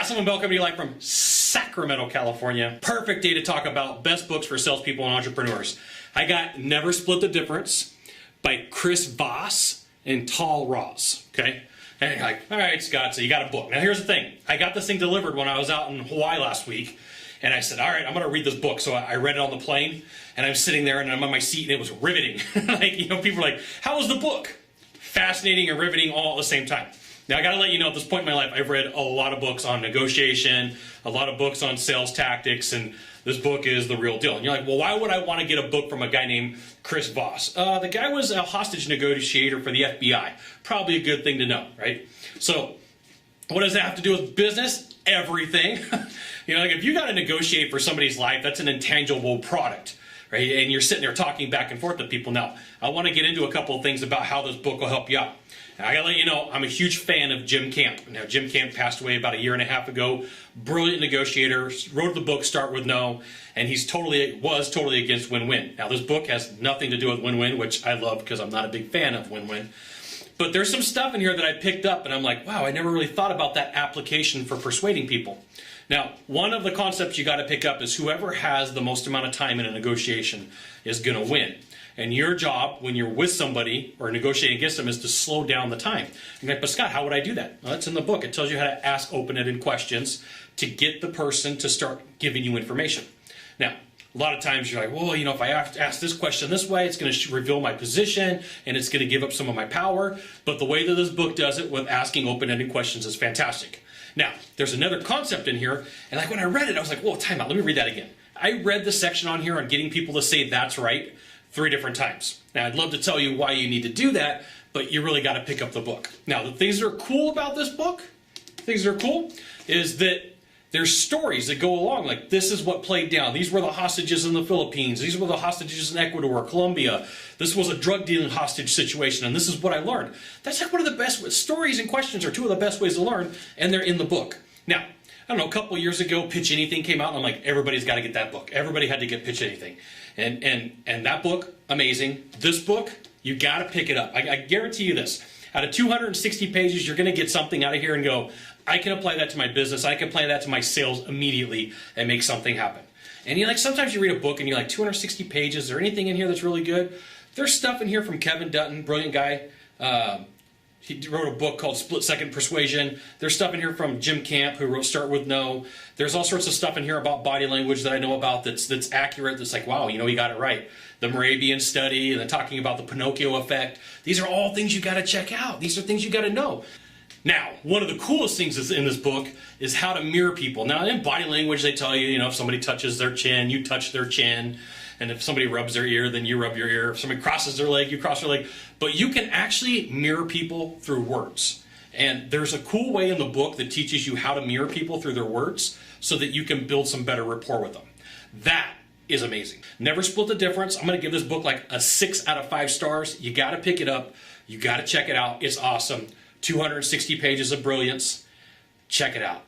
Awesome, and welcome to you live from Sacramento, California. Perfect day to talk about best books for salespeople and entrepreneurs. I got Never Split the Difference by Chris Voss and Tal Ross, okay? And you're like, all right, Scott, so you got a book. Now here's the thing. I got this thing delivered when I was out in Hawaii last week, and I said, all right, I'm going to read this book. So I read it on the plane, and I'm sitting there, and I'm on my seat, and it was riveting. People are like, how was the book? Fascinating and riveting all at the same time. Now, I got to let you know, at this point in my life, I've read a lot of books on negotiation, a lot of books on sales tactics, and this book is the real deal. And you're like, well, why would I want to get a book from a guy named Chris Voss? The guy was a hostage negotiator for the FBI. Probably a good thing to know, right? So, what does that have to do with business? Everything. If you got to negotiate for somebody's life, that's an intangible product, right? And you're sitting there talking back and forth to people. Now, I want to get into a couple of things about how this book will help you out. I gotta let you know, I'm a huge fan of Jim Camp. Now, Jim Camp passed away about a year and a half ago. Brilliant negotiator, wrote the book Start With No, and was totally against win-win. Now, this book has nothing to do with win-win, which I love because I'm not a big fan of win-win. But there's some stuff in here that I picked up, and I'm like, wow, I never really thought about that application for persuading people. Now, one of the concepts you got to pick up is whoever has the most amount of time in a negotiation is going to win. And your job when you're with somebody or negotiating against them is to slow down the time. You're like, but Scott, how would I do that? Well, that's in the book. It tells you how to ask open-ended questions to get the person to start giving you information. Now, a lot of times you're like, well, if I ask this question this way, it's going to reveal my position and it's going to give up some of my power. But the way that this book does it with asking open-ended questions is fantastic. Now, there's another concept in here, and when I read it, I was like, whoa, time out, let me read that again. I read the section on here on getting people to say that's right 3 different times. Now, I'd love to tell you why you need to do that, but you really got to pick up the book. Now, the things that are cool about this book, is that there's stories that go along. Like, this is what played down. These were the hostages in the Philippines. These were the hostages in Ecuador, Colombia. This was a drug dealing hostage situation, and this is what I learned. That's one of the best stories and questions are 2 of the best ways to learn, and they're in the book. Now, I don't know, a couple of years ago, Pitch Anything came out, and I'm like, everybody's got to get that book. Everybody had to get Pitch Anything. And that book, amazing. This book, you got to pick it up. I guarantee you this. Out of 260 pages, you're going to get something out of here and go, I can apply that to my business. I can apply that to my sales immediately and make something happen. And sometimes you read a book and you're like, 260 pages, is there anything in here that's really good? There's stuff in here from Kevin Dutton, brilliant guy. He wrote a book called Split Second Persuasion. There's stuff in here from Jim Camp, who wrote Start With No. There's all sorts of stuff in here about body language that I know about that's accurate, that's like, wow, he got it right. The Moravian study, and then talking about the Pinocchio effect. These are all things you got to check out. These are things you got to know. Now, one of the coolest things in this book is how to mirror people. Now, in body language, they tell you, if somebody touches their chin, you touch their chin. And if somebody rubs their ear, then you rub your ear. If somebody crosses their leg, you cross their leg. But you can actually mirror people through words. And there's a cool way in the book that teaches you how to mirror people through their words so that you can build some better rapport with them. That is amazing. Never Split the Difference. I'm going to give this book like a 6 out of 5 stars. You got to pick it up. You got to check it out. It's awesome. 260 pages of brilliance. Check it out.